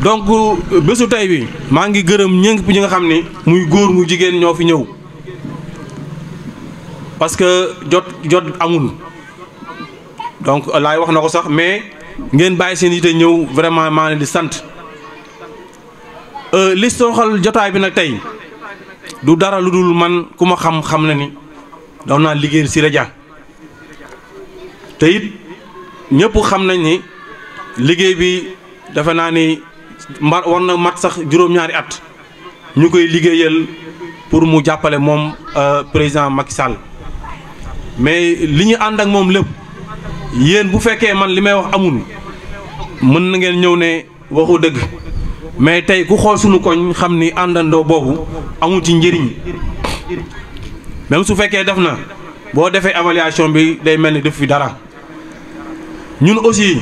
donc bésu tey bi maa ngi gërëm ñëpp ñi nga xam ni muy góor mu jigéen ñoo fi ñëw parce que jot amul donc laay wax na ko sax mais ngeen bàyyi seen yite ñëw vraiment maa leen di sant li soxal jotaay bi nag tey du dara lu dul man ku ma xam na ni doon naa liggéey Siré Dia te it ñëpp xam nañ ni liggéey bi defe naa ni war na mat sax juróom-ñaari at ñu koy liggéeyal pour mu jàppale moom président Macky Sall mais li ñu ànd ak moom lépp yéen bu fekkee man li may wax amul mën na ngeen ñëw ne waxu dëgg mais tey ku xool suñu koñ xam ni àndandoo boobu amul ci njëriñ même su fekkee def na boo defee évaluation bi day mel ni def fi dara ñun aussi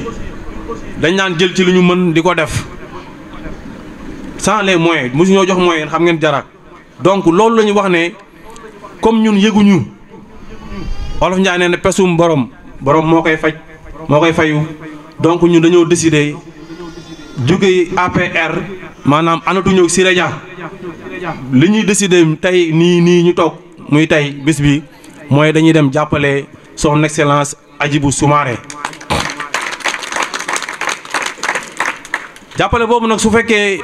dañ naan jël ci lu ñu mën di ko def sans les moyens mosu ñoo jox moyens xam ngeen dara donc loolu la ñu wax ne comme ñun yëguñu Wolof Njaay nee na pesum borom moo koy faj moo koy fayu donc ñun dañoo décider jóge APR maanaam anatuñu ak Siré Dia li ñuy décider tey nii ñu toog muy tey bés bi mooy dañuy dem jàppale son excellence Hadjibou Soumaré jàppale boobu nag su fekkee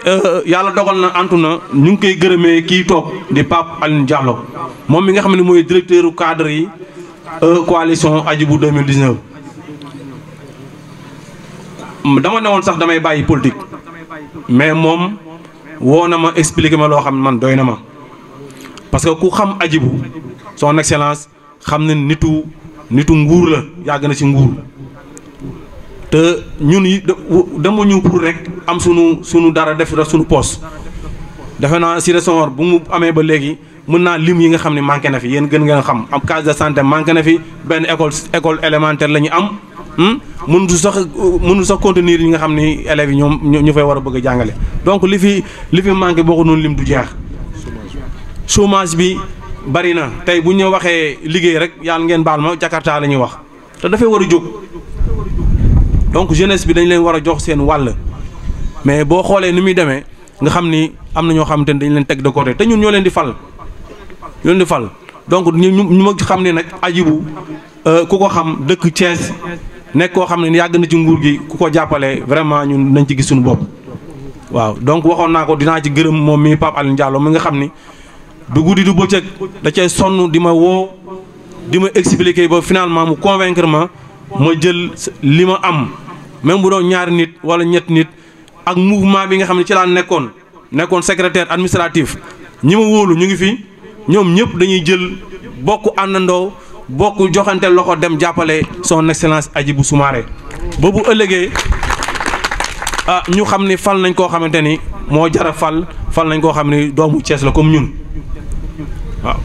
yàlla dogal na antu na ñu ngi koy gërëmee kii toog di Pape Alioune Diallo moom mi nga xam ne mooy directeur cadre yi coalition Hadjibou 2019 dama ne woon sax damay bàyyi politique mais moom woo na ma expliqué ma loo xam ne man doy na ma parce que ku xam Hadjibou son excellence xam ne nitu nguur la yàgg na ci nguur te ñun yi dama ñu pour rek am sunu dara def sunu poste defe naa Siré Sonor bu mu amee ba léegi mën naa lim yi nga xam ne manqué na fi yéen gën ngeen xam am case de santé manqué na fi benn école élémentaire la ñu am mënut sax contenir yi nga xam ni élèves yi ñoom ñu fay war a bëgg a jàngale donc li fi manqué boo ko noonu lim du jeex chômage bi bari na tey bu ñu waxee liggéey rek yàlla ngeen baal ma Jakarta la ñuy wax te dafay war a jóg donc jeunesse bi dañ leen war a jox seen wàll mais boo xoolee ni muy demee nga xam ni am na ñoo xamante ni dañ leen teg de côté te ñun ñoo leen di fal donc ñu ma xam ne nag Hadjibou ku ko xam dëkk Thiès nekk koo xam ne yàgg na ci nguur gi ku ko jàppale vraiment ñun nañ ci gis suñu bopp waaw donc waxoon naa ko dinaa ci gërëm moom mi Pape Alioune Diallo mi nga xam ni du guddi du bëccëg da cay sonn di ma woo di ma expliquer ba finalement mu convaincre ma jël li ma am même bu doon ñaari nit wala ñett nit ak mouvement bi nga xam ne ci laa nekkoon secrétaire administratif ñi ma wóolu ñu ngi fi ñoom ñëpp dañuy jël bokk àndandoo bokk joxante loxo dem jàppale son excellence Hadjibou Soumaré ba bu ëllëgee ñu xam ni fal nañ koo xamante ni moo jara fal nañ koo xam ni doomu Thiès la comme ñun waaw.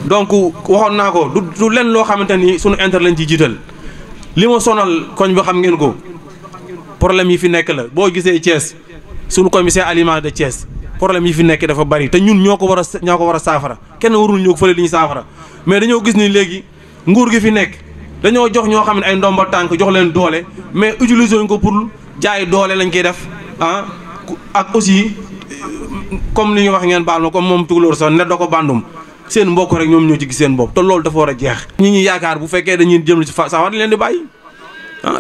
donc waxoon naa ko du len loo xamante ni sunu intérêt lañ ci jiital li ma sonal koñ ba xam ngeen ko problème yi fi nekk la boo gisee Thiès sunu commissaire aliment de Thiès problème yi fi nekk dafa bari te ñun ñoo ko war a saafara kenn warul ñëw fële li ñu saafara mais dañoo gis ni léegi nguur gi fi nekk dañoo jox ñoo xam ne ay ndomba tànk jox leen doole mais utiliser wuñ ko pour jaay doole lañ koy def ak aussi comme li ñu wax ngeen baal ma comme moom tukulóor sax ne da ko bandum seen mbokk rek ñoom ñoo ci gis seen bopp te loolu dafa war a jeex. ñi yaakaar bu fekkee dañuy jëm ci saafara dañ leen di bàyyi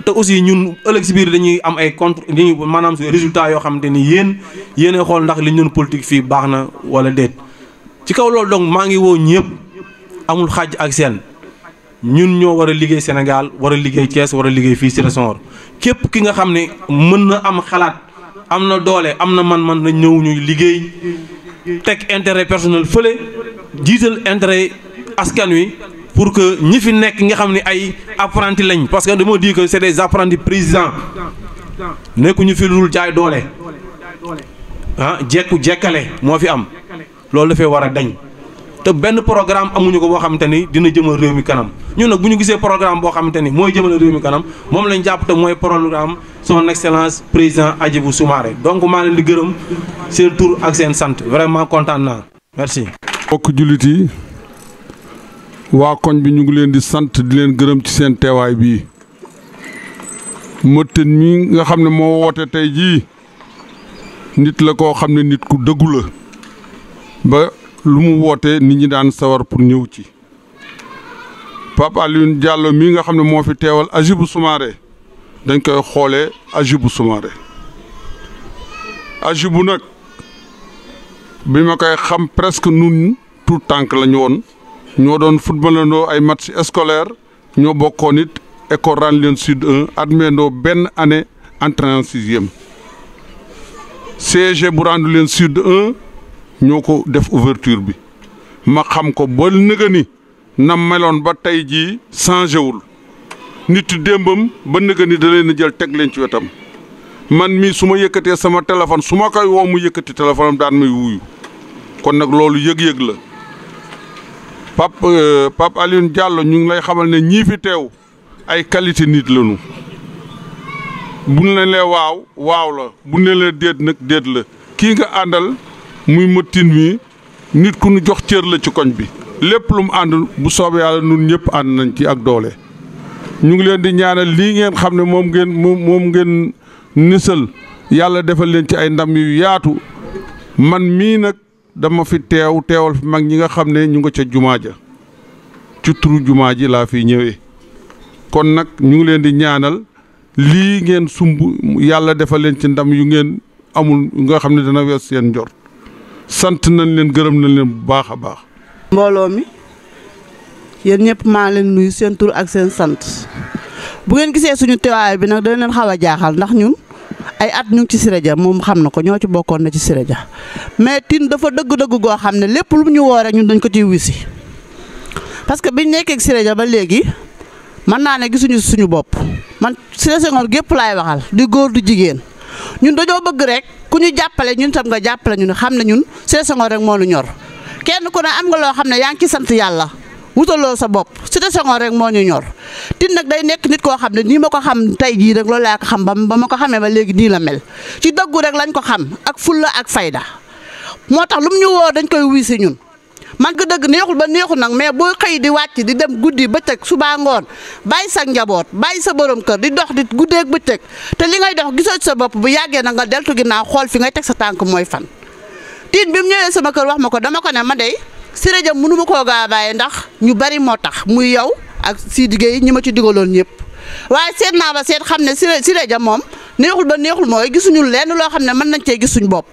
te aussi ñun ëllëg si biir dañuy am ay contre maanaam résultat yoo xamante ni yéen xool ndax li ñu doon politique fii baax na wala déet ci kaw loolu donc maa ngi woo ñëpp amul xàjj ak seen ñun ñoo war a liggéey Sénégal war a liggéey Thiès war a liggéey fii Siré Sonor képp ki nga xam ne mën na am xalaat am na doole am na man na ñëw ñuy liggéey teg intérêt personnel fële jiital intérêt askan wi pour que ñi fi nekk nga xam ne ay apprentis lañ parce que dama di que c'est des apprentis présidents nekkuñu fi lu dul jaay doole jekkale moo fi am loolu dafay war a dañ te benn programme amuñu ko boo xamante ni dina jëmal réew mi kanam ñun nag bu ñu gisee programme boo xamante ni mooy jëmal réew mi kanam moom lañ jàpp te mooy programme son excellence président Hadjibou Soumaré donc maa leen di gërëm seen tur ak seen sant vraiment kontaan naa merci. mbokk jullit yi waa koñ bi ñu ngi leen di sant di leen gërëm ci seen teewaay bii Motin mi nga xam ne moo woote tey jii nit la koo xam ne nit ku dëggu la ba lu mu woote nit ñi daan sawar pour ñëw ci. Pape Alioune Diallo mii nga xam ne moo fi teewal Hadjibou Soumaré dañ koy xoolee Hadjibou Soumaré Hadjibou nag bi ma koy xam presque nun tout tànk la ñu woon ñoo doon footballandoo ay match scolaire ñoo bokkoon it école Randoulène Sud 1 admeendoo benn année entrée en sixième CG bu Randoulène Sud 1 ñoo ko def ouverture bi ma xam ko ba nëga ni na meloon ba tey jii changé wul nit démbam ba nëga ni da leen a jël teg leen ci wetam man mii su ma yëkkatee sama téléphone su ma koy woo mu yëkkati téléphone am daan may wuyu kon nag loolu yëg-yëg la Pape Alioune Diallo ñu ngi lay xamal ne ñii fi teew ay qualité nit lañu bu ne lee waaw waaw la bu ne lee déet nag déet la kii nga àndal muy Motin mi nit ku nu jox cër la ci koñ bi lépp lu mu ànd bu soobee yàlla nun ñëpp ànd nañ ci ak doole ñu ngi leen di ñaanal lii ngeen xam ne moom ngeen nisal yàlla defal leen ci ay ndam yu yaatu man mii nag dama fi teewal fi mag ñi nga xam ne ñu nga ca jumaa ja ci turu jumaa ji laa fi ñëwee kon nag ñu ngi leen di ñaanal lii ngeen sumb yàlla defal leen ci ndam yu ngeen amul nga xam ne dana wees seen njort sant nañ leen gërëm nañ leen bu baax a baax. mbooloo mi yéen ñëpp maa leen nuyu seen tur ak seen sant bu ngeen gisee suñu teewaay bi nag dana leen xaw a jaaxal ndax ñun ay at ñu ngi ci Siré Dia moom xam na ko ñoo ci bokkoon na ci Siré Dia mais Tine dafa dëgg-dëgg goo xam ne lépp lu ñu woo rek ñun dañ ko ciy wisi parce que biñ nekkee ak Siré Dia ba léegi mën naa ne gisuñu suñu bopp man Siré Senghor gépp laay waxal di góor du jigéen ñun dañoo bëgg rek ku ñu jàppale ñun tam nga jàppale ñu ne xam ne ñun Siré Senghor rek moo ñu ñor kenn ku ne am nga loo xam ne yaa ngi ci sant yàlla wutaloo sa bopp Siré Senghor rek moo ñu ñor Tine nag day nekk nit koo xam ne nii ma ko xam tey jii rek loolu laa ko xam ba ma ko xamee ba léegi nii la mel ci dëggu rek lañ ko xam ak fulla ak fayda moo tax lu mu ñu woo dañ koy wuy si ñun man ko dëgg neexul ba neexul nag mais boo xëy di wàcc di dem guddi bëccëg subaa ngoon bàyyi sa njaboot bàyyi sa borom kër di dox di guddeeg bëccëg te li ngay dox gisoo ci sa bopp bu yàggee na nga deltu ginnaaw xool fi ngay teg sa tànk mooy fan. Tine bi mu ñëwee sama kër wax ma ko dama ko ne ma dey Siré Dia mënu ma koo gaa bàyyi ndax ñu bari moo tax muy yow ak Sidi Gueye ñi ma ci digaloon ñëpp waaye seet naa ba seet xam ne Siré Dia moom neexul ba neexul mooy gisuñu lenn loo xam ne mën nañ cee gis suñu bopp.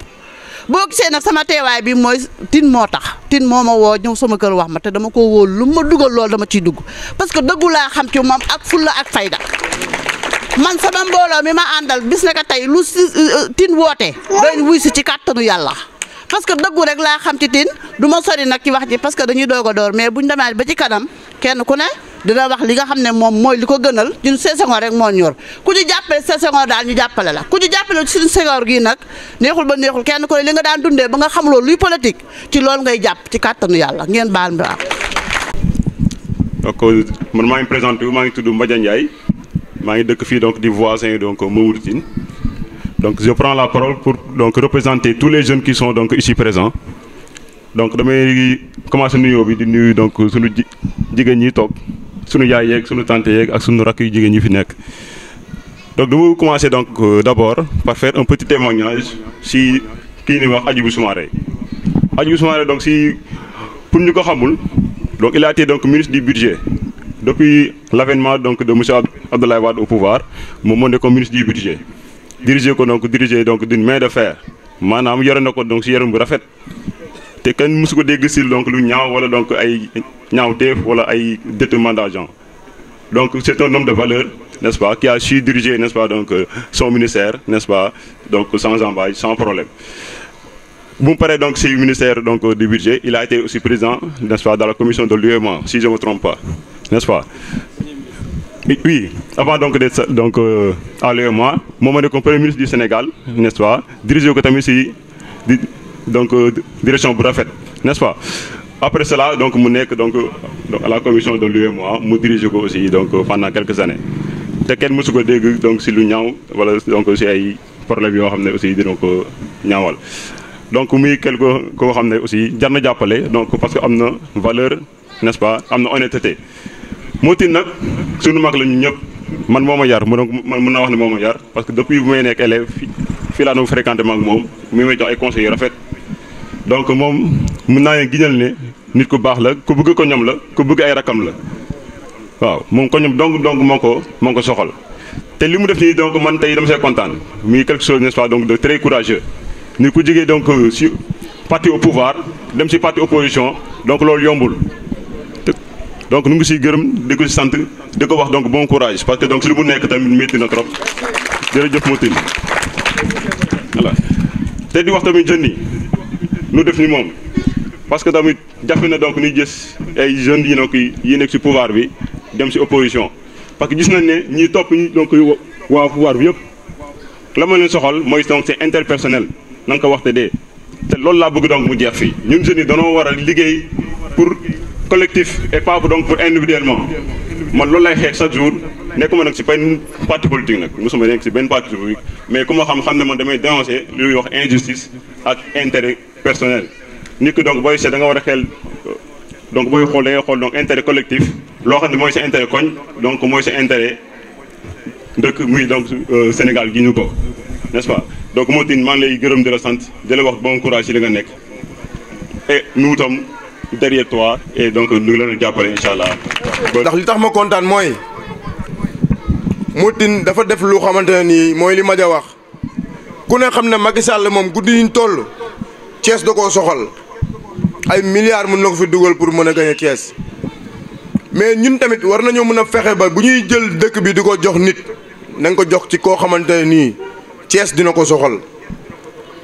boo gisee nag sama teewaay bi mooy Tine moo tax Tine moo ma woo ñëw sama kër wax ma te dama ko wóolu lu ma dugal loolu dama ciy dugg parce que dëggu laa xam ci moom ak fulla ak fayda man sama mbooloo mi ma àndal bis na ko tey lu Tine woote dañ wuy si ci kàttanu yàlla parce que dëggu rek laa xam ci Tine du ma sori nag ci wax ji parce que dañuy doog a door mais buñ demee ba ci kanam kenn ku ne dina wax li nga xam ne moom mooy li ko gënal ñun Siré Senghor rek moo ñor ku ñu jàppale Siré Senghor daal ñu jàppale la ku ñu jàppale Siré Senghor gii nag neexul ba neexul kenn ku ne li nga daan dundee ba nga xam loolu luy politique ci loolu ngay jàpp ci kàttanu yàlla ngeen baal mi ak. donc man maa ngi présenté wu maa ngi tudd Mbadia Ndiaye maa ngi dëkk fii donc di voisin donc Mamadou Tine donc je prends la parole pour donc représenter tous les jeunes qui sont donc ici présents donc damay commencé nuyoo bi di nuyu donc sunu jigéen ñi toog. sunu yaay yeeg sunu tante yeeg ak sunu rakk yu jigéen ñi fi nekk donc dama commencer donc d'abord par faire un petit témoignage si kii ni wax Hadjibou Soumaré donc si pour ñu ko xamul donc il a été donc ministre du budget depuis l'avènement donc de monsieur Abdoulaye Wade au pouvoir moom moo nekkoon ministre du budget dirigé donc d'une main de fer maanaam yore na ko donc si yaram bu rafet te kenn mësu ko dégg si donc lu ñaaw wala donc ay ñaawteef wala ay détournement d'argent donc c'est un homme de valeur n'est-ce pas qui a su diriger n'est-ce pas donc son ministère n'est-ce pas donc sans embâche sans problème bu mu paree donc si ministère donc du budget il a été aussi président n'est-ce pas dans la commission de l'UEMOA si je me trompe pas n'est-ce pas oui avant donc d'être donc à l'UEMOA moom moo nekkoon premier ministre du Sénégal n'est-ce pas dirigé ko tamit si donc direction bu rafet n'est-ce pas après cela donc mu nekk donc à la commission de l'UEMOA mu dirigé ko aussi donc pendant quelques années te kenn mësu ko dégg donc si lu ñaaw wala donc si ay problèmes yoo xam ne aussi dina ko ñaawal donc muy quelque koo xam ne aussi jar na jàppale donc parce que am na valeur n'est-ce pas am na honnêteté Motin nag sunu mag la ñu ñëpp man moo ma yar man mën naa wax ne moo ma yar parce que depuis bu may nekk élève fii laa doon fréquenté ma ak moom mi may jox ay conseils yu rafet donc moom mën naa leen giñal ne nit ku baax la ku bëgg ko ñoom la ku bëgg ay rakam la waaw moom ko ñoom donc moo ko soxal te li mu def nii donc man tey dama see kontaan muy quelque chose n'est-ce pas donc de très courageux ni ku jógee donc si parti au pouvoir dem si parti opposition donc loolu yombul donc nu ngi siy gërëm di ko si sant di ko wax donc bon courage parce que donc si li mu nekk tamit métti na trop jërëjëf Moutine voilà te di wax tamit jeunes yi nu def ni moom parce que tamit jafe na donc ñuy gis ay jeunes yi donc yi nekk si pouvoir bi dem si opposition parce que gis nañ ne ñi topp ñi donc waa pouvoir bi yëpp la ma leen soxal mooy donc c'est interpersonnel na nga ko waxte dee te loolu laa bëgg donc mu jeex fii ñun jeunes yi danoo war a liggéey pour collectif et pas donc pour individuellement man loolu lay xeex chaque jour nekkuma nag si benn parti politique nag mosuma nekk si benn parti politique mais ku ma xam ne man damay dénoncer li ñuy wax injustice ak intérêt personnel nit ki donc booy seet da nga war a xel donc booy xool da ngay xool donc intérêt collectif loo xam ne mooy sa intérêt koñ donc mooy sa intérêt dëkk muy donc Sénégal gi ñu ko n'est-ce pas donc Moutine maa ngi lay gërëm di la sant di la wax bon courage ci li nga nekk et nous tam derrière toi et donc ñu ngi leen jàppale incha allah. ndax li tax ma kontaan mooy Moutine dafa def lu xamante ne nii mooy li Madia wax ku ne xam ne Macky Sall moom guddi yi ñu toll Thiès da koo soxal ay milliards mën na ko fi dugal pour mën a gagner Thiès mais ñun tamit war nañoo mën a fexe ba bu ñuy jël dëkk bi di ko jox nit nañ ko jox ci koo xamante ne nii Thiès dina ko soxal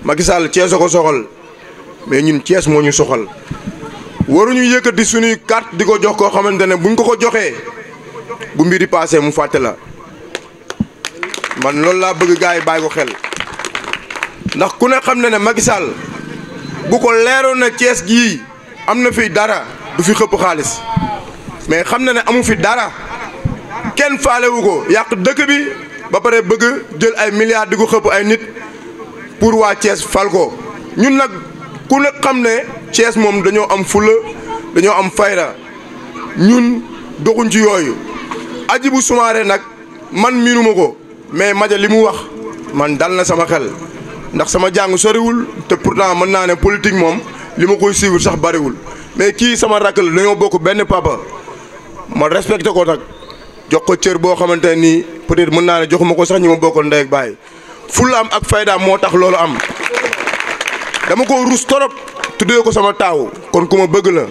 Macky Sall Thiès a ko soxal mais ñun Thiès moo ñu soxal. waruñu yëkkati suñuy carte di ko jox koo xamante ne buñ ko joxee bu mbiri paasee mu fàtte la man loolu laa bëgg gars yi bàyyi ko xel ndax ku ne xam na ne Macky Sall bu ko leeroon na Thiès gii am na fi dara du fi xëpp xaalis mais xam na ne amu fi dara kenn faalewu ko yàq dëkk bi ba pare bëgg jël ay milliards di ko xëpp ay nit pour waa Thiès fal ko ñun nag ku ne xam ne Thiès moom dañoo am fulla dañoo am fayda ñun doxuñ ci yooyu Hadjibou Soumaré nag man miinuma ko mais Madia li mu wax man dal na sama xel ndax sama jàng soriwul te pourtant mën naa ne politique moom li ma koy suivre sax bariwul mais kii sama rakk la dañoo bokk benn papa ma respecté ko nag jox ko cër boo xamante ne nii peut-être mën naa ne joxuma ko sax ñi ma bokkal ndey ak baay fullaam ak faydaam moo tax loolu am dama ko rus torop tuddee ko sama taaw kon ku ma bëgg la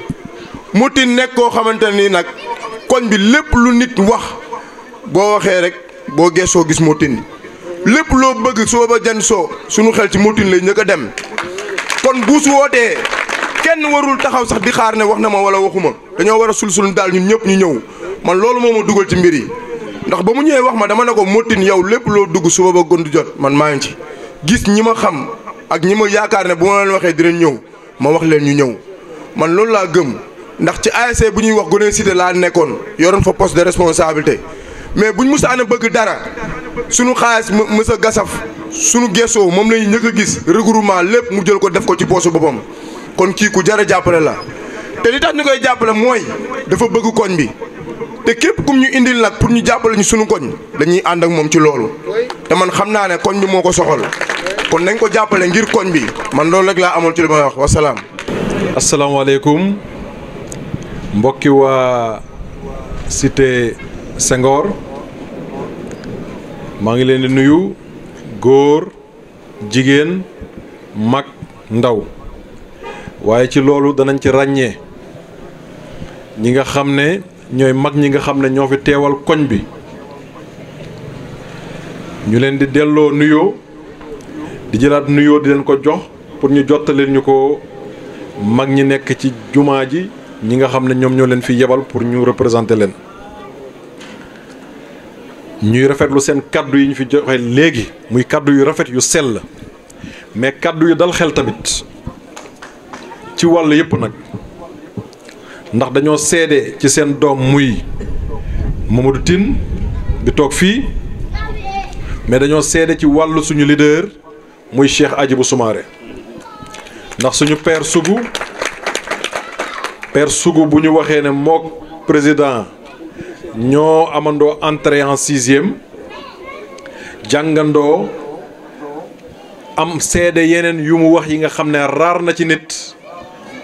Moutine nekk koo xamante nii nag koñ bi lépp lu nit wax boo waxee rek boo geesoo gis Moutine lépp loo bëgg soo ba jan soo suñu xel ci Moutine lay njëkk a dem kon bu su wootee kenn warul taxaw sax di xaar ne wax na ma wala waxuma dañoo war a sul daal ñun ñëpp ñu ñëw man loolu moo ma dugal ci mbir yi ndax ba mu ñëwee wax ma dama ne ko Moutine yow lépp loo dugg suba ba gond jot man maa ngi ci gis ñi ma xam ak ñi ma yaakaar ne bu ma leen waxee dinañ ñëw ma wax leen ñu ñëw man loolu laa gëm ndax ci ASC bu ñuy wax Goney Cité laa nekkoon yoroon fa poste de responsabilité mais buñ mës a bëgg dara suñu xaalis mës a gasaf suñu gëstoo moom lañu njëkk a gis regroupement lépp mu jël ko def ko ci poche boppam kon kii ku jar a jàppale la te li tax ñu koy jàppale mooy dafa bëgg koñ bi te képp kum ñu indil nag pour ñu jàppale ñu suñu koñ dañuy ànd ak moom ci loolu te man xam naa ne koñ bi moo ko soxal kon nañ ko jàppale ngir koñ bi man loolu rek laa amoon ci li may wax wasalaam. asalaamaaleykum mbokki waa cité Senghor maa ngi leen di nuyu góor jigéen mag ndaw waaye ci loolu danañ ci ràññee ñi nga xam ne ñooy mag ñi nga xam ne ñoo fi teewal koñ bi ñu leen di delloo nuyoo di jëlaat nuyoo di leen ko jox pour ñu jottaleen ñu ko mag ñi nekk ci jumaa ji ñi nga xam ne ñoom ñoo leen fi yebal pour ñu représenter leen ñuy rafetlu seen kaddu yi ñu fi joxe léegi muy kaddu yu rafet yu sell mais kaddu yu dal xel tamit ci wàll yëpp nag ndax dañoo seede ci seen doom muy Mamadou Tine bi toog fii mais dañoo seede ci wàllu suñu leader muy Cheikh Hadjibou Soumaré ndax suñu père Sougou bu ñu waxee ne mook président ñoo amandoo entrée en 6e jàngandoo am seede yeneen yu mu wax yi nga xam ne raar na ci nit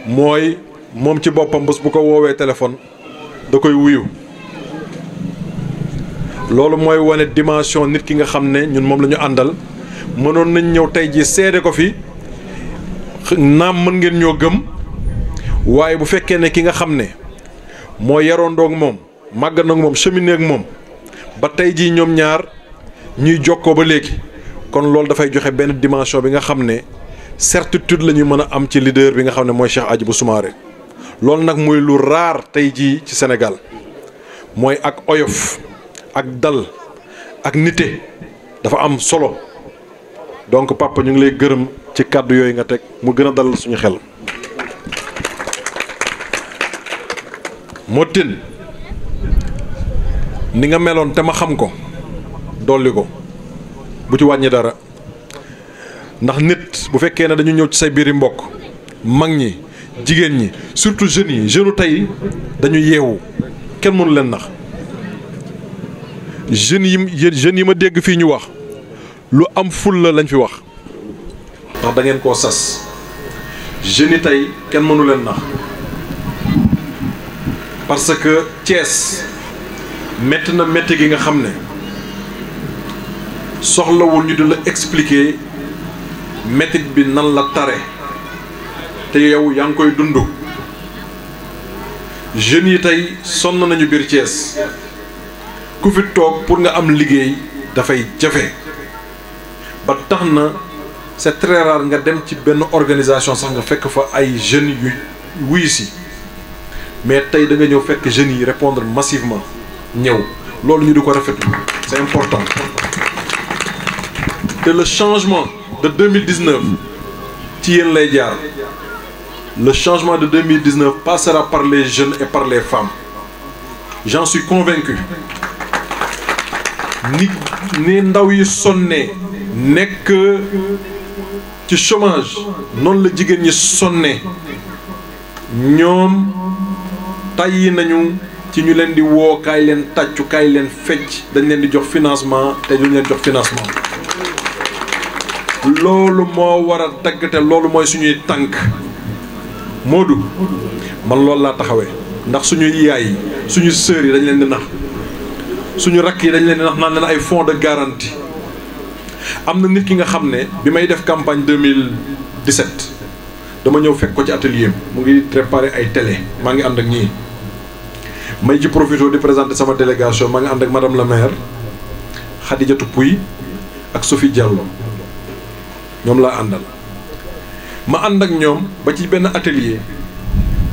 mooy moom ci boppam bés bu ko woowee téléphone da koy wuyu loolu mooy wane dimension nit ki nga xam ne ñun moom la ñu àndal mënoon nañ ñëw tey ji seede ko fi naam mën ngeen ñoo gëm waaye bu fekkee ne ki nga xam ne moo yaroondoog moom màgg nag moom cheminé ak moom ba tey jii ñoom ñaar ñuy jokkoo ba léegi kon loolu dafay joxe benn dimension bi nga xam ne certitude la ñuy mën a am ci leader bi nga xam ne mooy Cheikh Hadjibou Soumaré loolu nag muy lu raar tey jii ci Sénégal mooy ak oyof ak dal ak nite dafa am solo donc papa ñu ngi lay gërëm ci kàddu yooyu nga teg mu gën a dalal suñu xel. Motin ni nga meloon te ma xam ko dolli ko bu ci wàññi dara ndax nit bu fekkee ne dañu ñëw ci say biiri mbokk mag ñi jigéen ñi surtout jeunes yi jeune tey dañu yeewu kenn mënu leen nax jeunes yi ma dégg fii ñu wax lu am ful la lañ fi wax ndax da ngeen koo sas jeunes yi tey kenn mënu leen nax parce que Thiès métti na métti gi nga xam ne soxlawul ñu di la expliquer métit bi nan la tare te yow yaa ngi koy dund jeunes yi tey sonn nañu biir Thiès ku fi toog pour nga am liggéey dafay jafe ba tax na c'est très rare nga dem ci benn organisation sax nga fekk fa ay jeunes yu wuyu si mais tey da nga ñëw fekk jeunes yi répondre massivement ñëw loolu ñu di ko rafetlu c'est important te le changement de 2019 ci yéen lay jaar le changement de 2019 passera par les jeunes et par les femmes j'en suis convaincu ni ndaw yi sonnee nekk ci chômage noonu la jigéen ñi sonnee ñoom tàyyi nañu ci ñu leen di woo kaay leen tàccu kaay leen fecc dañ leen di jox financement te duñ leen jox financement loolu moo war a dagg te loolu mooy suñuy tànk Modou man loolu laa taxawee ndax suñuy yaay yi suñu sœurs yi dañ leen di nax suñu rakk yi dañ leen di nax naan leen ay fonds de garantie am na nit ki nga xam ne bi may def campagne 2017 dama ñëw fekk ko ci atelier mu ngi préparer ay télé maa ngi ànd ak ñii may ci profité di présenter sama délégation maa ngi ànd ak madame la maire Khadijatou Pouy ak Sophie Diallo ñoom laa àndal ma ànd ak ñoom ba ci benn atelier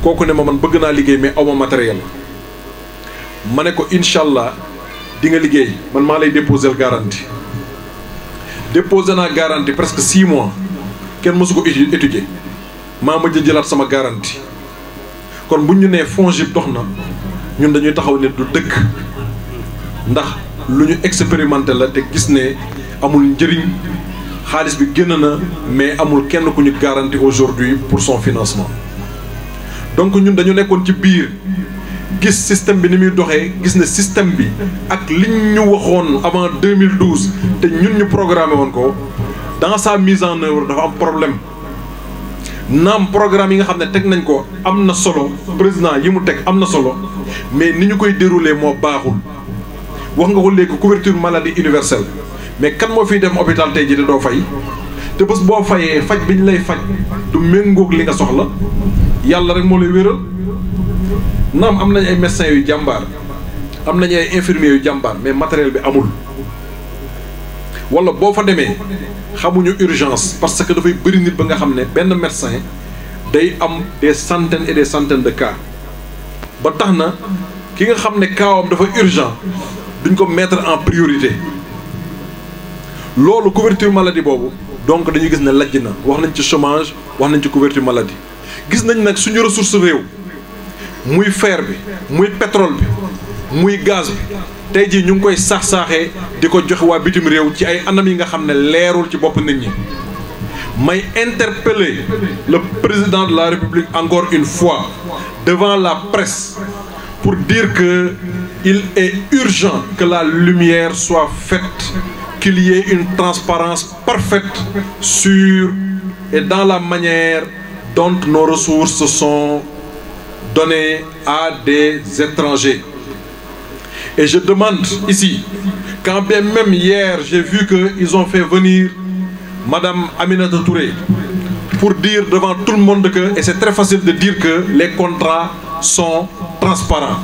kooku ne ma man bëgg naa liggéey mais awma matériel ma ne ko incha allah di nga liggéey man maa lay déposer garantie déposé naa garantie presque 6 mois kenn mësu ko étudier maa mujj jëlaat sama garantie kon bu ñu nee FONGIP dox na ñun dañuy taxaw ne du dëkk ndax lu ñu expérimenté la te gis ne amul njëriñ xaalis bi génn na mais amul kenn ku ñu garantie aujourd'hui pour son financement donc ñun dañu nekkoon ci biir gis système bi ni muy doxee gis ne système bi ak liñ ñu waxoon avant 2012 te ñun ñu programmé woon ko dans sa mise en œuvre dafa am problème naam programme yi nga xam ne teg nañ ko am na solo président yi mu teg am na solo mais ni ñu koy dérouler moo baaxul wax nga ko léegi couverture maladie universelle mais kan moo fiy dem hôpital tey ji te doo fay te bés boo fayee faj bi ñu lay faj du méngoog li nga soxla yàlla rek moo lay wéral naam am nañ ay médecins yu jàmbaar am nañ ay infirmiers yu jàmbaar mais matériel bi amul wala boo fa demee xamuñu urgence parce que dafay bëri nit ba nga xam ne benn médecin day am des centaines et des centaines de cas ba tax na ki nga xam ne kaawam dafa urgent duñ ko mettre en priorité loolu couverture maladie boobu donc dañuy gis ne lajj na wax nañ ci chômage wax nañ ci couverture maladie gis nañ nag suñu ressource réew muy fer bi muy pétrole bi muy gaz bi tey jii ñu ngi koy saax-saaxee di ko joxe waa bitim réew ci ay anam yi nga xam ne leerul ci bopp nit ñi may interpeller le président de la République encore une fois devant la presse pour dire que il est urgent que la lumière soit faite, qu'il y ait une transparence parfaite sur et dans la manière dont nos ressources sont données à des étrangers. Et je demande ici, quand bien même hier j'ai vu qu'ils ont fait venir Madame Aminata Touré pour dire devant tout le monde que, et c'est très facile de dire que les contrats sont transparents.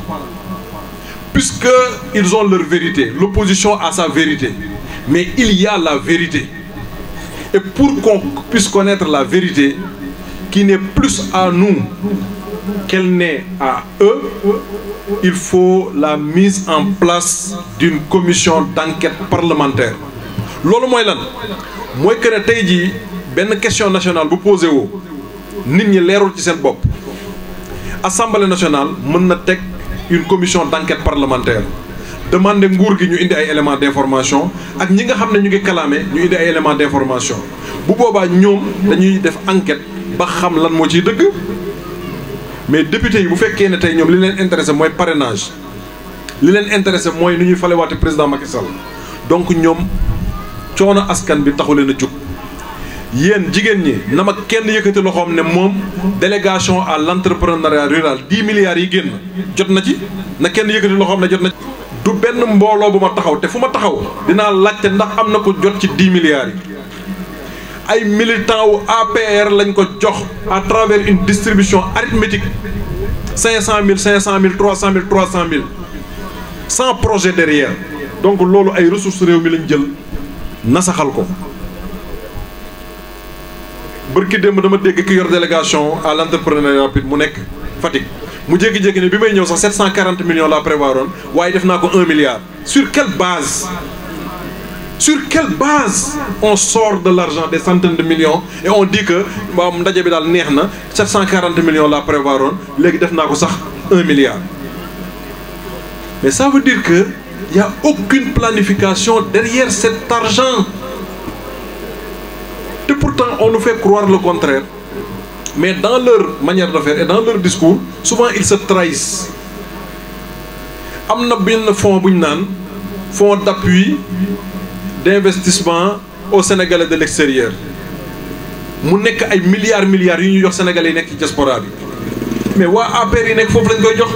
Puisqu'ils ont leur vérité, l'opposition a sa vérité, mais il y a la vérité. Et pour qu'on puisse connaître la vérité, qui n'est plus à nous qu'elle n'est à eux, il faut la mise en place d'une commission d'enquête parlementaire. Lolo moy lan moy que ne tey jii benn question nationale bu posé woo nit ñi leerul ci seen bopp Assemblée nationale mën na teg une commission d'enquête parlementaire demander nguur gi ñu indi ay éléments d'information ak ñi nga xam ne ñu ngi kalaame ñu indi ay éléments d'information bu boobaa ñoom dañuy def enquête ba xam lan moo ciy dëgg. Mais député yi bu fekkee ne tey ñoom li leen intéressé mooy parrainage li leen intéressé mooy nu ñuy falewaate président Macky Sall donc ñoom coono askan bi taxu leen a jóg yéen jigéen ñi na ma kenn yëkkati loxoom ne moom délégation à l'entrepreneuriat rural 10 milliards yi génn jot na ci na kenn yëkkati loxoom ne jot na ci. du benn mbooloo bu ma taxaw te fu ma taxaw dinaa laajte ndax am na ko jot ci 10 milliards yi. ay militants wu APR lañ ko jox à travers une distribution arithmétique 500 000 500 000 300 000 300 000 sans projet derrière donc loolu ay ressources réew mi lañ jël nasaxal ko. bërki démb dama dégg ki yor délégation à l'entrepreneuriat rapide mu nekk Fatick mu jékki-jékki ne bi may ñëw sax 740 millions laa prévoiroon waaye def naa ko 1 milliard. Sur quelle base? Sur quelle base on sort de l'argent des centaines de millions et on dit que waaw ndaje bi daal neex na 740 millions laa prévoiroon léegi def naa ko sax 1 milliard. Mais ça veut dire que il y a aucune planification derrière cet argent. Et pourtant on nous fait croire le contraire. Mais dans leur manière de faire et dans leur discours souvent ils se trahissent. Am na benn fonds bu ñu naan fonds d'appui d'investissement au Sénégalais de l'extérieur mu nekk ay milliards yu ñu jox Sénégalais yi nekk ci diaspora bi mais waa APR yi nekk foofu lañ koy jox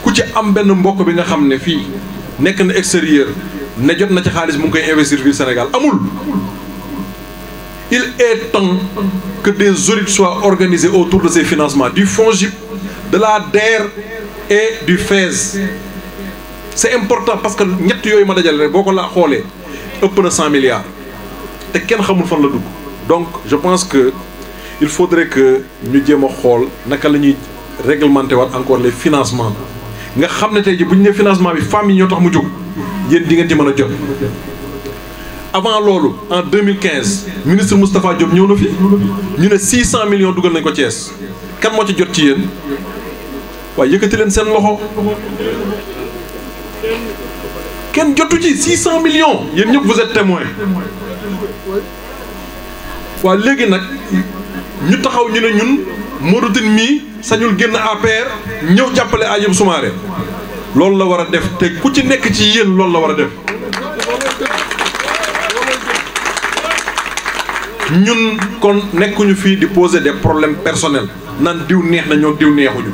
ku ci am benn mbokk bi nga xam ne fii nekk na extérieur ne jot na ci xaalis mu ngi koy investir fii Sénégal amul. Il est temps que des audits soient organisés autour de ces financements du FONGIP, de la DER et du FAISE. C'est important parce que ñett yooyu ma dajale rek boo ko la xoolee ëpp na 100 milliards te kenn xamul fan la dugg. Donc je pense que il faudrait que ñu jéem a xool naka la ñuy réglementer waat encore les financements nga xam ne tey ji bu ñu nee financement bi femmes yi ñoo tax mu jóg yéen di ngeen ci mën a jot. Avant loolu en 2015 ministre Moustapha Diop ñëw na fi ñu ne 600 millions dugal nañ ko Thiès kan moo ci jot ci yéen waaye yëkkati leen seen loxo kenn jotu ci 600 millions yéen ñëpp vous êtes témoins waaye léegi nag ñu taxaw ñu ne ñun Modou Tine mii sañul génn APR ñëw jàppale Hadjibou Soumaré loolu la war a def te ku ci nekk ci yéen loolu la war a def. ñun kon nekkuñu fii di poser des problèmes personnels naan diw neex na ñoo diw neexuñu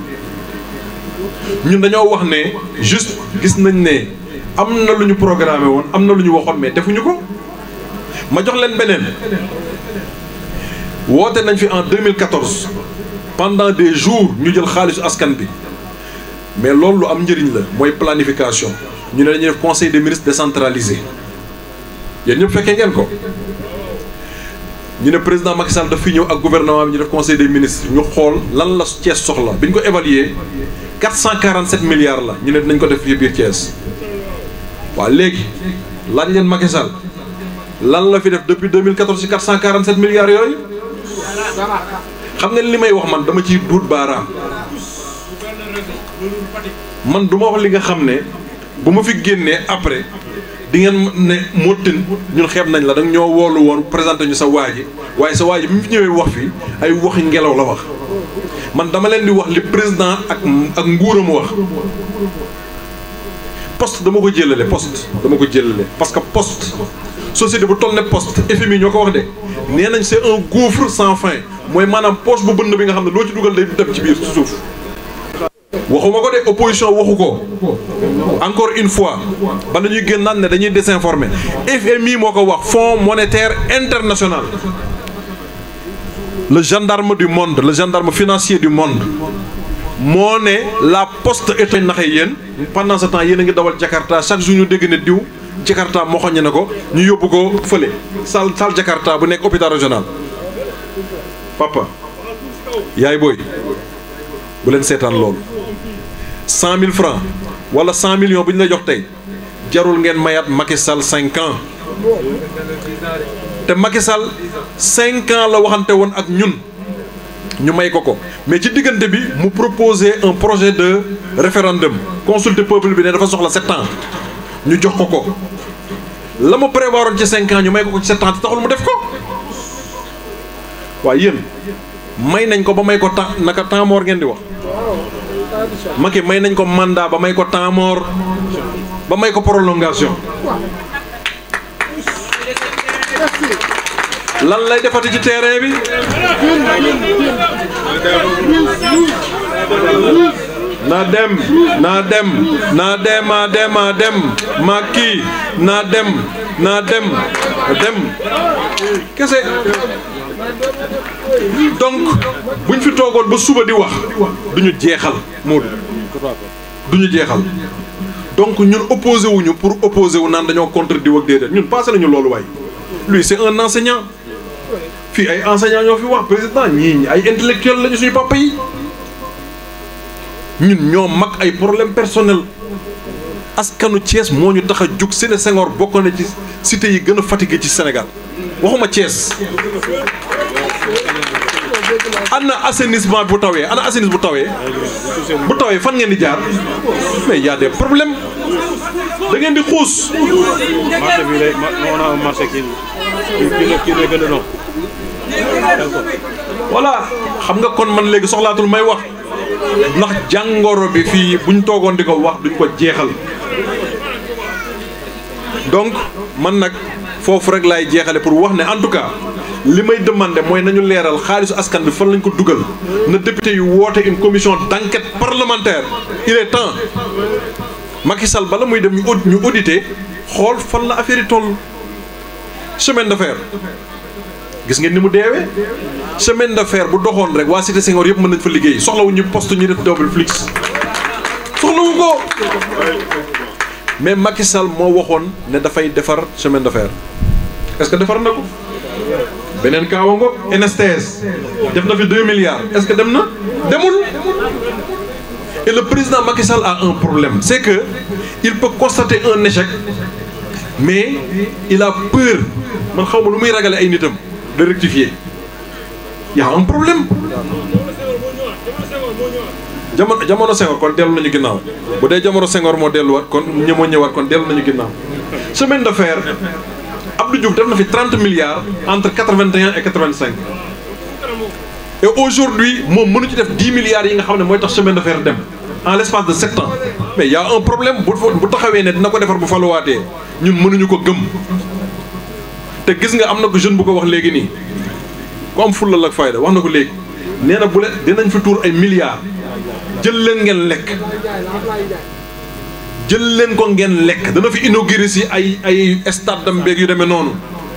ñun dañoo wax ne juste gis nañ ne am na lu ñu programmé woon am na lu ñu waxoon mais defuñu ko. ma jox leen beneen woote nañ fi en 2014 pendant des jours ñu jël xaalisu askan bi mais loolu lu am njëriñ la mooy planification ñu ne dañuy def conseil des ministres décentralisé yéen ñëpp fekkee ngeen ko. ñu ne président Macky Sall daf fi ñëw ak gouvernement bi ñu def conseil des ministres ñu xool lan la Thiès soxla bi ñu ko évaluer 447 milliards la ñu ne dinañ ko def fii biir Thiès waaw léegi laaj leen Macky Sall lan la fi def depuis 2014 ci 447 milliards yooyu xam nga li may wax man dama ciy duut baaraam man du ma wax li nga xam ne bu ma fi génnee après. di ngeen ne Modou ñun xeeb nañ la danga ñoo woolu woon présenté ñu sa waa ji waaye sa waa ji bi mu fi ñëwee wax fi ay waxi ngelaw la wax man dama leen di wax li président ak nguuram wax poste dama ko jëlale poste dama ko jëlale parce que poste société bu toll ne poste FMI ñoo ko wax de nee nañ c'est un gouffre sans fin mooy maanaam poche bu bënn bi nga xam ne loo ci dugal day dem ci biir ci suuf waxuma ko de opposition waxu ko encore une fois ba nañuy gën naan ne dañuy désinformer FMI moo ko wax Fonds monétaire international le gendarme du monde le gendarme financier du monde moo ne la poste est naxe yéen pendant ce temps yéen a ngi dawal Jakarta chaque jour ñu dégg ne diw Jakarta moo xoññe na ko ñu yóbbu ko fële salle Jakarta bu nekk hôpital régional papa yaay booy bu leen seetaan loolu 100 000 francs wala 100 millions bu ñu la jox tey jarul ngeen mayaat Macky Sall 5 ans te Macky Sall 5 ans la waxante woon ak ñun ñu may ko mais ci diggante bi mu proposer un projet de référendum consulter peuple bi ne dafa soxla 7 ans ñu jox ko la mu prévoiroon ci 5 ans ñu may ko ci 7 ans te taxul mu def ko waaye yéen may nañ ko ba may ko temps naka temps mort ngeen di wax Macky may nañ ko mandat ba may ko temps mort ba may ko prolongation lan lay defati ci terrain bi na dem Macky na dem kese donc buñ fi toogoon ba suba di wax duñu jeexal Modou duñu jeexal donc ñun opposé wuñu pour opposé wu naan dañoo contre diw ak déedéet ñun passé nañu loolu waay lui c'est un enseignant fii ay enseignants ñoo fi wax président ñii ay intellectuels lañu suñu papa yi ñun ñoo mag ay problème personnel askanu Thiès moo ñu tax a jug Séné Senghor bokk na ci cité yi gën a fatigué ci Sénégal waxuma Thiès ana assainissement bu tawee ana assainissement bu tawee fan ngeen di jaar mais y a des problèmes da ngeen di xuus. marché bi lay on a un marché kii lay gën a doon. voilà xam nga kon man léegi soxlaatul may wax ndax jàngoro bi fii buñ toogoon di ko wax duñ ko jeexal donc man nag foofu rek laay jeexale pour wax ne en tout cas li may demandé mooy nañu leeral xaalisu askan bi fan lañ ko dugal na député yu woote une commission d'enquête parlementaire il est temps Macky Sall bala muy dem ñu auditer xool fan la affaire yi toll chemin de fer gis ngeen ni mu deewee chemin de fer bu doxoon rek waa Cité Senghor yëpp mën nañ fa liggéey soxlawu ñu poste ñu def double flux soxlawu ko mais Macky Sall moo waxoon ne dafay defar chemin de fer est-ce que defar na ko beneen kaawa ngo NSTS def na fi 2 milliards est-ce que dem na demul et le président Macky Sall a un problème c'est que il peut constater un échec mais il a peur man xaw ma lu muy ragale ay nitam de rectifier y a un problème jamono Senghor kon dellu nañu ginnaaw bu dee jamono Senghor moo delluwaat kon ñemoo ñëwaat kon dellu nañu ginnaaw chemin de fer Abdou Diouf def na fi 30 milliards entre 81 et 85 et aujourd'hui moom mënu ci def 10 milliards yi nga xam ne mooy tax chemin de fer dem en l'espace de 7 ans mais y a un problème bu taxawee ne dina ko defar bu faluwaatee ñun mënuñu ko gëm te gis nga am na ko jeune bu ko wax léegi nii ku am fulla ak fayda wax na ko léegi nee na bu leen dinañ fi tuur ay milliards jël leen ngeen lekk jël leen ko ngeen lekk dana fi inauguré si ay stade dam beeg yu demee noonu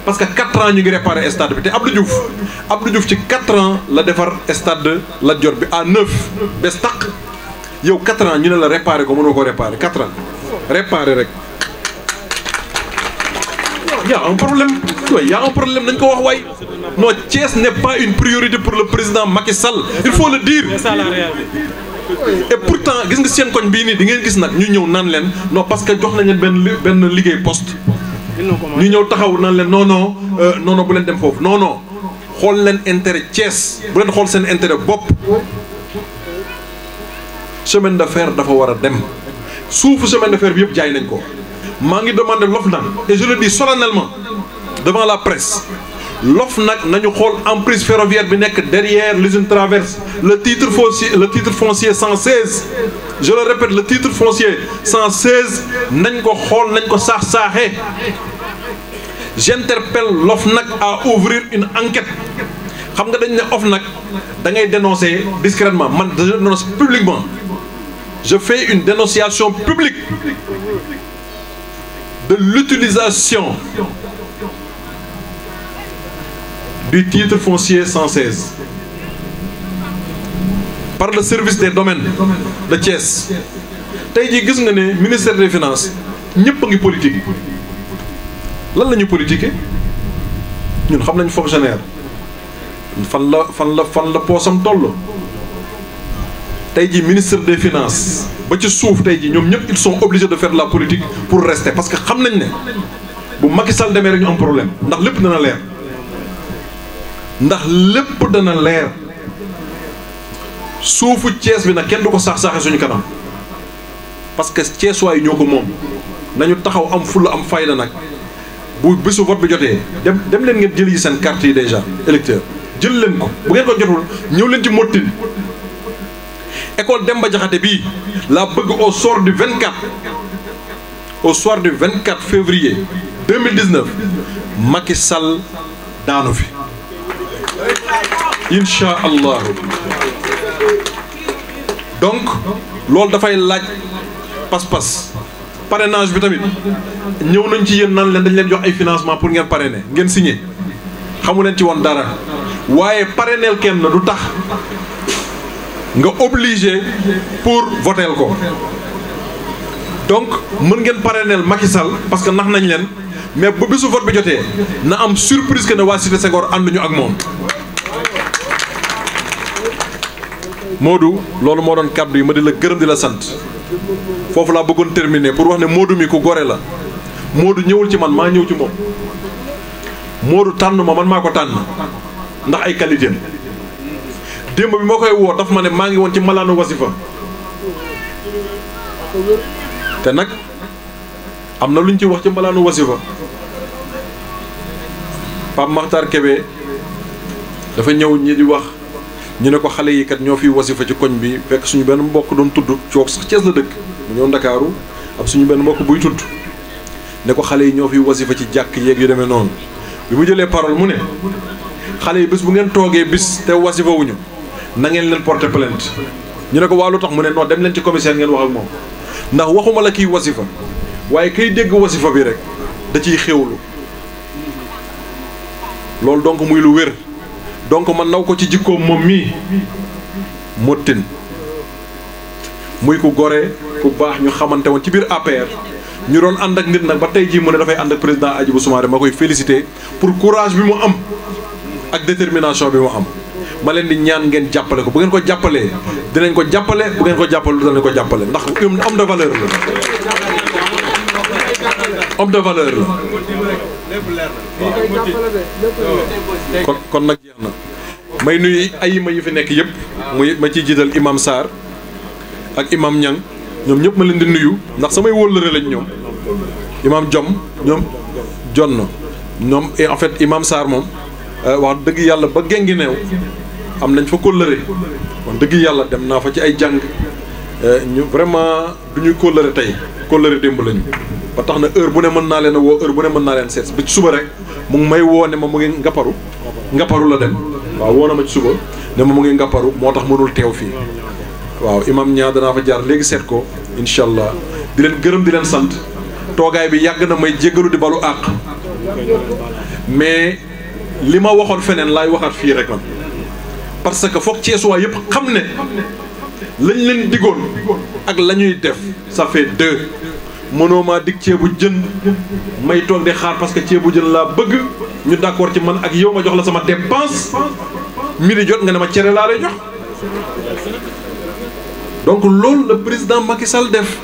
parce que 4 ans ñu ngi réparé stade bi te Abdou Diouf ci 4 ans la defar stade de Lat Dior bi à 9 bes taq yow 4 ans ñu ne la réparé ko mënoo ko réparé 4 ans réparé rek y a un problème y a un problème nañ ko wax waay non Thiès n'est pas une priorité pour le président Macky Sall il faut le dire. C'est ça la réalité. Et pourtant gis nga seen koñ bii nii di ngeen gis nag ñu ñëw naan leen non parce que jox nañ leen benn liggéey poste ñu ñëw taxaw naan leen non bu leen dem foofu non xool leen intérêt Thiès bu leen xool seen intérêt bopp chemin de fer dafa war a dem suufu chemin de fer bi yëpp jaay nañ ko maa ngi demandé l'OFNAC et je le dis solennellement devant la presse l'OFNAC nañu xool emprise ferroviaire bi nekk derrière l'usine Traverse le titre foncier 116 je le répète le titre foncier 116 nañ ko xool nañ ko saax-saaxee j'interpelle l'OFNAC à ouvrir une enquête xam nga dañ ne OFNAC da ngay dénoncer discrètement man je dénonce publiquement je fais une dénonciation publique de l'utilisation du titre foncier 116 par le service des domaines de Thiès tey jii gis nga ne ministère des finances ñëpp a ngi politique lan la ñu politiquer ñun xam nañ fonctionnaire fan la poosam toll tey jii ministre des finances ba ci suuf tey jii ñoom ñëpp ils sont obligés de faire de la politique pour rester parce que xam nañ ne bu Macky Sall demee rek ñu am problème ndax lépp dana leer suufu Thiès bi nag kenn du ko saax-saaxe suñu kanam parce que Thiès waay ñoo ko moom nañu taxaw am fulla am fayda nag bu bésu vote bi jotee dem leen ngeen jël yi seen carte yi déjà électeur jël leen ko bu ngeen ko jotul ñëw leen ci mottin école Demba Diakhaté bii laa bëgg au soir du 24 février 2019 Macky Sall daanu fi incha allahu donc loolu dafay laaj pas-pas parrainage bi tamit ñëw nañ ci yéen naan leen dañ leen jox ay financement pour ngeen parrainer ngeen signé xamu leen ci woon dara waaye parrainel kenn du tax nga obligé pour voter ko donc mën ngeen parrainel Macky Sall parce que nax nañ leen mais bu bisu vote bi jotee na am surprise que ne waa Cité Senghor ànduñu ak moom. Modou loolu moo doon kàddu yi ma di la gërëm di la sant foofu laa bëggoon terminer pour wax ne Modou mi ku gore la Modou ñëwul ci man maa ñëw ci moom Modou tànn ma man maa ko tànn ndax ay qualité démb bi ma koy woo daf ma ne maa ngi woon ci malaanu wasifa te nag am na lu ñu ci wax ci malaanu wasifa Pape Makhtar Kébé dafa ñëw ñi di wax ñu ne ko xale yi kat ñoo fiy wasifa ci koñ bi fekk suñu benn mbokk doon tudd coog sax Thiès la dëkk mu ñëw Ndakaaru ab suñu benn mbokk buy tudd ne ko xale yi ñoo fiy wasifa ci jàkk yeeg yu demee noonu bi mu jëlee parole mu ne xale yi bés bu ngeen toogee bis te wasifa wuñu na ngeen leen porter plainte ñu ne ko waa lu tax mu ne non dem leen ci commissaire ngeen wax ak moom ndax waxuma la kiy wasifa waaye kay dégg wasifa bi rek da ciy xéwlu loolu donc muy lu wér donc man naw ko ci jikkoom moom mii mottin muy ku gore ku baax ñu xamante woon ci biir APR ñu doon ànd ak nit nag ba tey jii mu ne dafay ànd ak président Hadjibou Soumaré ma koy féliciter pour courage bi mu am ak détermination bi mu am ma leen di ñaan ngeen jàppale ko bu ngeen ko jàppalee dinañ ko jàppale bu ngeen ko jàppale dinañ ko jàppale ndax homme de valeur la homme de valeur la kon nag jeex na may nuyu ayima yi fi nekk yëpp muy ma ciy jiital imam Sarr ak imam Niang ñoom ñëpp ma leen di nuyu ndax samay wóllëre lañ ñoom imam Jom ñoom jonn ñoom en fait imam Sarr moom wax dëgg yàlla ba gengi neew am nañ fa kóllëre wax dëgg yàlla dem naa fa ci ay jàng ñu vraiment du ñuy kóllëre tey kóllëre démb lañu ba tax na heure bu ne mën naa leen a woo heure bu ne mën naa leen seet ba ci suba rek mu ngi may woo ne ma mu ngi ngapparu la dem waaw woo na ma ci suba ne ma mu ngi ngapparu moo tax mënul teew fii waaw imam ñaa danaa fa jaar léegi seet ko incha allah di leen gërëm di leen sant toogaay bi yàgg na may jéggalu di balu àq mais li ma waxoon feneen laay waxaat fii rek man parce que foog Ceesuwaa yëpp xam ne lañ leen diggoon ak la ñuy def ça fait deux mënoo maa dig ceebu jën may toog di xaar parce que ceebu jën laa bëgg ñu d'accord ci man ak yow ma jox la sama dépense midi jot nga ne ma cere laa lay jox donc loolu le président Macky Sall def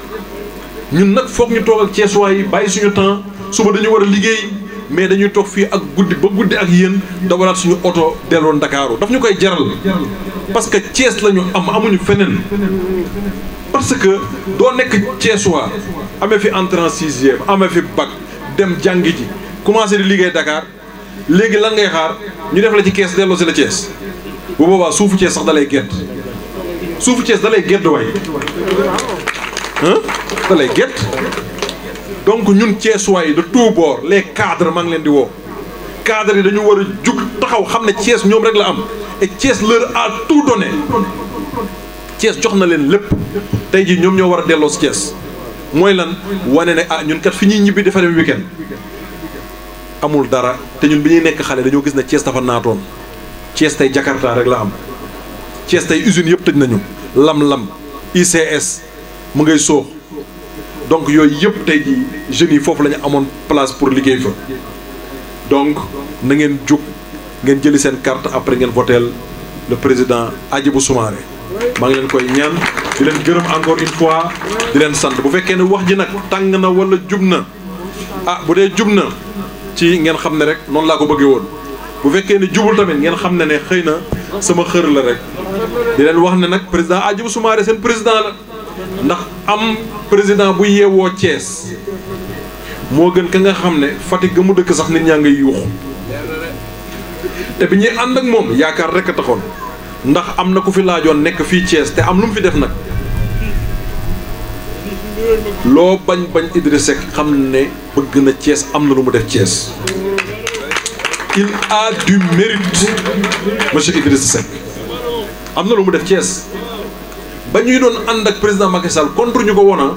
ñun nag foog ñu toog ak Ceesuwaa yi bàyyi suñu temps suba dañu war a liggéey mais dañuy toog fii ak guddi ba guddi ak yéen dawalaat suñu oto delloo Ndakaaru daf ñu koy jaral parce que Thiès la ñu amuñu feneen parce que doo nekk Thiessois amee fi entrée en sixième amee fi bac dem jàngi ji commencé di liggéey Dakar léegi lan ngay xaar ñu def la ci kees delloo si la Thiès bu boobaa suufu Thiès sax dalay gedd suufu Thiès dalay gedd waay dalay gedd. donc ñun Thiessois de tous bords les cadres maa ngi leen di woo cadres yi dañu war a jug taxaw xam ne Thiès ñoom rek la am et Thiès leur a tout donné Thiès jox na leen lépp tey jii ñoom ñoo war a delloo si Thiès mooy lan wane ne ah ñun kat fi ñuy ñibbi dafa dem weekend amul dara te ñun bi ñuy nekk xale dañoo gis ne Thiès dafa naatoon Thiès tey Jakarta rek la am Thiès tey usines yëpp tëj nañu lam-lam ICS mu ngay soox donc yooyu yëpp tey jii jeunes yi foofu la ñu amoon place pour liggéey fa donc na ngeen jóg ngeen jëli seen carte après ngeen voteel le président Hadjibou Soumaré maa ngi leen koy ñaan di leen gërëm encore une fois di leen sant bu fekkee ne wax ji nag tàng na wala jub na ah bu dee jub na ci ngeen xam ne rek noonu laa ko bëggee woon bu fekkee ne jubul tamit ngeen xam ne ne xëy na sama xër la rek di leen wax ne nag président Hadjibou Soumaré seen président la ndax am président bu yeewoo Thiès moo gën ka nga xam ne Fatick ga mu dëkk sax nit ñaa ngay yuuxu te bi ñuy ànd ak moom yaakaar rek a taxoon ndax am na ku fi laajoon nekk fii Thiès te am lu mu fi def nag loo bañ Idriss Seck xam ne bëgg na Thiès am na lu mu def Thiès il a du mérite monsieur Idriss Seck am na lu mu def Thiès ba ñuy doon ànd ak président Macky Sall contre ñu ko woon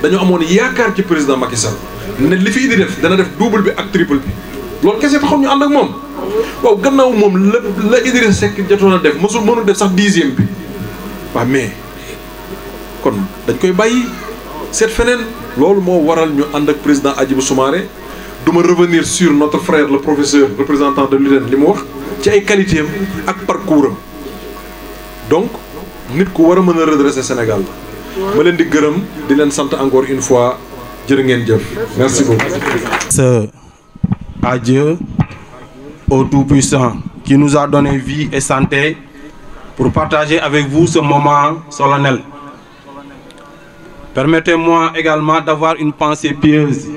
dañu amoon yaakaar ci président Macky Sall ne li fi Idi def dana def double bi ak triple bi loolu kese taxoon ñu ànd ak moom waaw gannaaw moom la Idriss Seck jotoon a def mënul def sax 10e bi waaw mais kon dañ koy bàyyi seet feneen loolu moo waral ñu ànd ak président Hadjibou Soumaré du ma revenir sur notre frère le professeur représentant de l'UDEN li mu wax ci ay qualité am ak parcours am donc nit ku war a mën a redresser Sénégal ma leen di gërëm di leen sant encore une fois jërë ngeen jëf merci beaucoup. À Dieu, au Tout-Puissant, qui nous a donné vie et santé pour partager avec vous ce moment solennel. Permettez-moi également d'avoir une pensée pieuse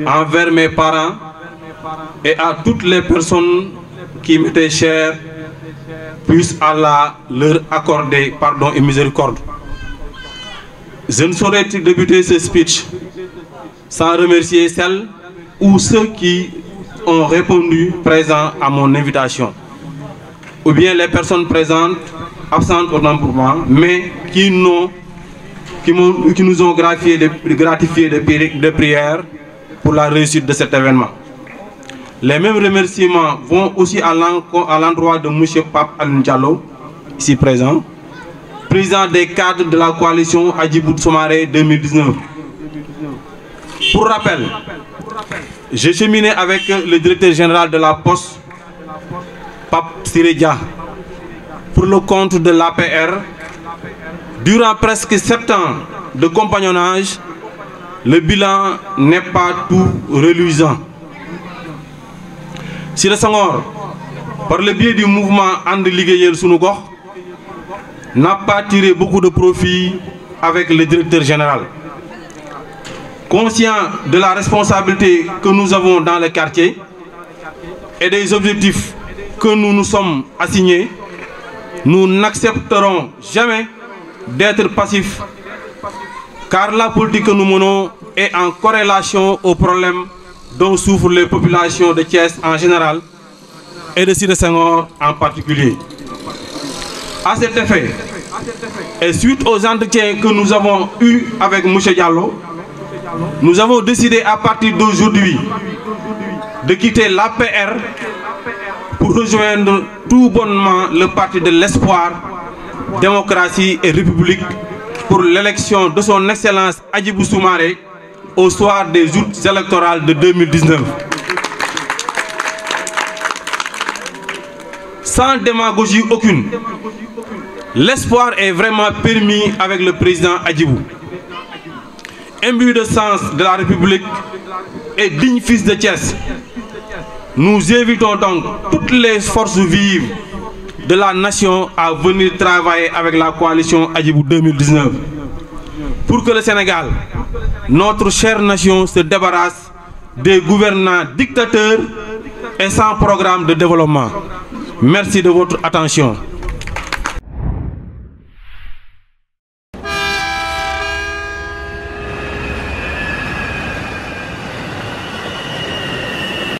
envers mes parents et à toutes les personnes qui m'étaient chères. Puisse Allah leur accorder pardon et miséricorde. Je ne saurais débuter ce speech sans remercier celles ou ceux qui ont répondu présents à mon invitation, ou bien les personnes présentes, absentes autant pour moi, mais qui nous ont gratifié de prières pour la réussite de cet événement. Les mêmes remerciements vont aussi à l'endroit de M. Pape Alioune Diallo, ici présent, président des cadres de la coalition Hadjibou Soumaré 2019. Pour rappel, j'ai cheminé avec le directeur général de la Poste, Pape Sirédia, pour le compte de l'APR. Durant presque 7 ans de compagnonnage, le bilan n'est pas tout reluisant. Siré Senghor, par le biais du mouvement And Liggéeyal Sunu Gox, n'a pas tiré beaucoup de profit avec le directeur général. Conscient de la responsabilité que nous avons dans le quartier et des objectifs que nous nous sommes assignés, nous n'accepterons jamais d'être passifs, car la politique que nous menons est en corrélation aux problèmes dont souffrent les populations de Thiès en général et de Siré Senghor en particulier. À cet effet, et suite aux entretiens que nous avons eus avec M. Diallo, nous avons décidé à partir d'aujourd'hui de quitter l'APR pour rejoindre tout bonnement le parti de l'Espoir, Démocratie et République pour l'élection de son Excellence Hadjibou Soumaré au soir des joutes électorales de 2019. Sans démagogie aucune, l'espoir est vraiment permis avec le président Hadjibou. Imbu de sens de la République et digne fils de Thiès, nous invitons donc toutes les forces vives de la nation à venir travailler avec la coalition Hadjibou 2019 pour que le Sénégal, notre chère nation, se débarrasse des gouvernants dictateurs et sans programme de développement. Merci de votre attention.